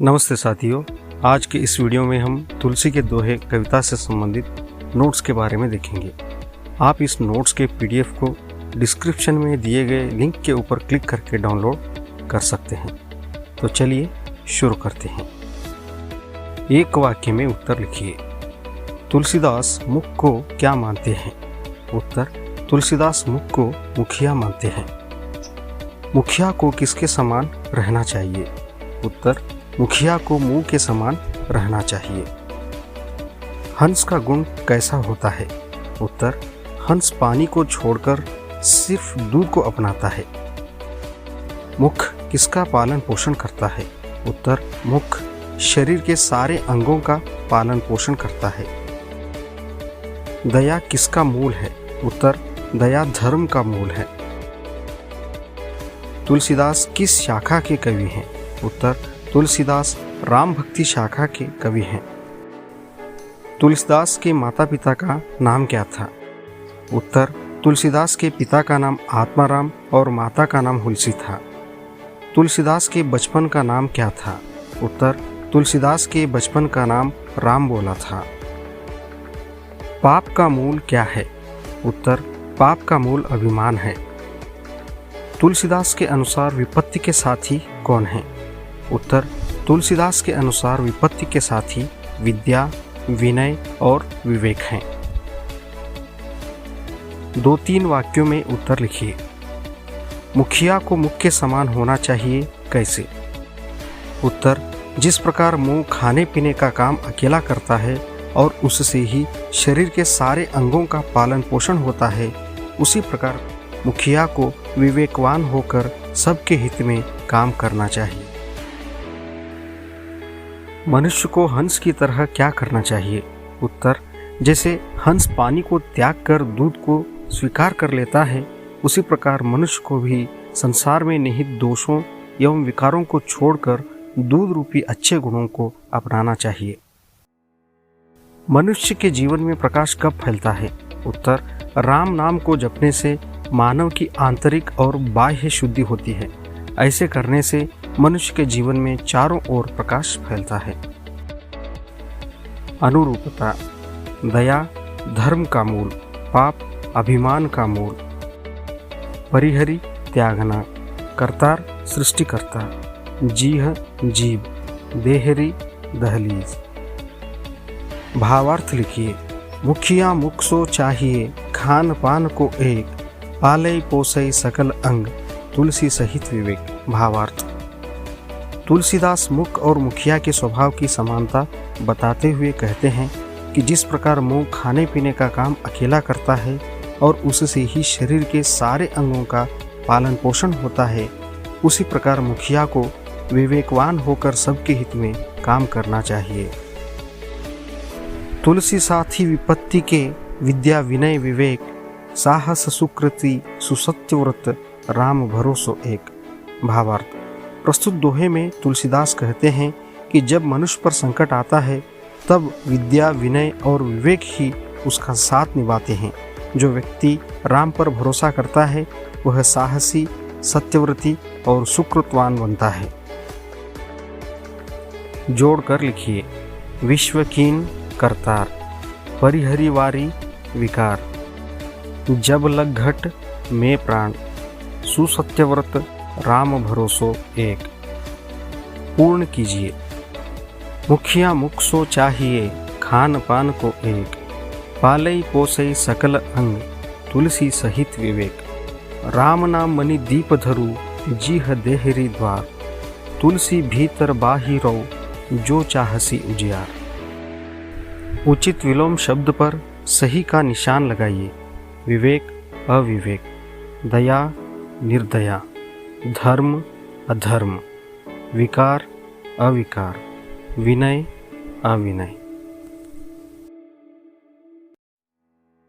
नमस्ते साथियों, आज के इस वीडियो में हम तुलसी के दोहे कविता से संबंधित नोट्स के बारे में देखेंगे। आप इस नोट्स के पीडीएफ को डिस्क्रिप्शन में दिए गए लिंक के ऊपर क्लिक करके डाउनलोड कर सकते हैं। तो चलिए शुरू करते हैं। एक वाक्य में उत्तर लिखिए। तुलसीदास मुख को क्या मानते हैं? उत्तर, तुलसीदास मुख को मुखिया मानते हैं। मुखिया को किसके समान रहना चाहिए? उत्तर, मुखिया को मुंह के समान रहना चाहिए। हंस का गुण कैसा होता है? उत्तर, हंस पानी को छोड़कर सिर्फ दूध को अपनाता है। मुख किसका पालन पोषण करता है? उत्तर, मुख शरीर के सारे अंगों का पालन पोषण करता है। दया किसका मूल है? उत्तर, दया धर्म का मूल है। तुलसीदास किस शाखा के कवि हैं? उत्तर, तुलसीदास राम भक्ति शाखा के कवि हैं। तुलसीदास के माता पिता का नाम क्या था? उत्तर, तुलसीदास के पिता का नाम आत्माराम और माता का नाम हुलसी था। तुलसीदास के बचपन का नाम क्या था? उत्तर, तुलसीदास के बचपन का नाम राम बोला था। पाप का मूल क्या है? उत्तर, पाप का मूल अभिमान है। तुलसीदास के अनुसार विपत्ति के साथी कौन है? उत्तर, तुलसीदास के अनुसार विपत्ति के साथी विद्या, विनय और विवेक हैं। 2-3 वाक्यों में उत्तर लिखिए। मुखिया को मुख के समान होना चाहिए कैसे? उत्तर, जिस प्रकार मुंह खाने पीने का काम अकेला करता है और उससे ही शरीर के सारे अंगों का पालन पोषण होता है, उसी प्रकार मुखिया को विवेकवान होकर सबके हित में काम करना चाहिए। मनुष्य को हंस की तरह क्या करना चाहिए? उत्तर, जैसे हंस पानी को त्याग कर दूध को स्वीकार कर लेता है, उसी प्रकार मनुष्य को भी संसार में निहित दोषों एवं विकारों को छोड़कर दूध रूपी अच्छे गुणों को अपनाना चाहिए। मनुष्य के जीवन में प्रकाश कब फैलता है? उत्तर, राम नाम को जपने से मानव की आंतरिक और बाह्य शुद्धि होती है। ऐसे करने से मनुष्य के जीवन में चारों ओर प्रकाश फैलता है। अनुरूपता, दया धर्म का मूल, पाप अभिमान का मूल। परिहरि त्यागना, करतार सृष्टिकर्ता, जीह जीव, देहरी दहलीज। भावार्थ लिखिए। मुखिया मुख सो चाहिए, खान पान को एक, पालय पोसई सकल अंग, तुलसी सहित विवेक। भावार्थ, तुलसीदास मुख और मुखिया के स्वभाव की समानता बताते हुए कहते हैं कि जिस प्रकार मुंह खाने पीने का काम अकेला करता है और उससे ही शरीर के सारे अंगों का पालन पोषण होता है, उसी प्रकार मुखिया को विवेकवान होकर सबके हित में काम करना चाहिए। तुलसी साथी विपत्ति के, विद्या विनय विवेक, साहस सुकृति सुसत्यव्रत, राम भरोसो एक। भावार्थ, प्रस्तुत दोहे में तुलसीदास कहते हैं कि जब मनुष्य पर संकट आता है तब विद्या विनय और विवेक ही उसका साथ निभाते हैं। जो व्यक्ति राम पर भरोसा करता है वह साहसी, सत्यव्रती और सुकृतवान बनता है। जोड़कर लिखिए। विश्वकीन करतार, परिहरिवारी विकार, जब लग घट में प्राण, सुसत्यव्रत राम भरोसो एक। पूर्ण कीजिए। मुखिया मुख सो चाहिए, खान पान को एक, पालई पोसई सकल अंग, तुलसी सहित विवेक। राम नाम मणि दीप धरु, जीह देहरी द्वार, तुलसी भीतर बाहिरो, जो चाहसी उजियार। उचित विलोम शब्द पर सही का निशान लगाइए। विवेक अविवेक, दया निर्दया, धर्म अधर्म, विकार अविकार, विनय अविनय।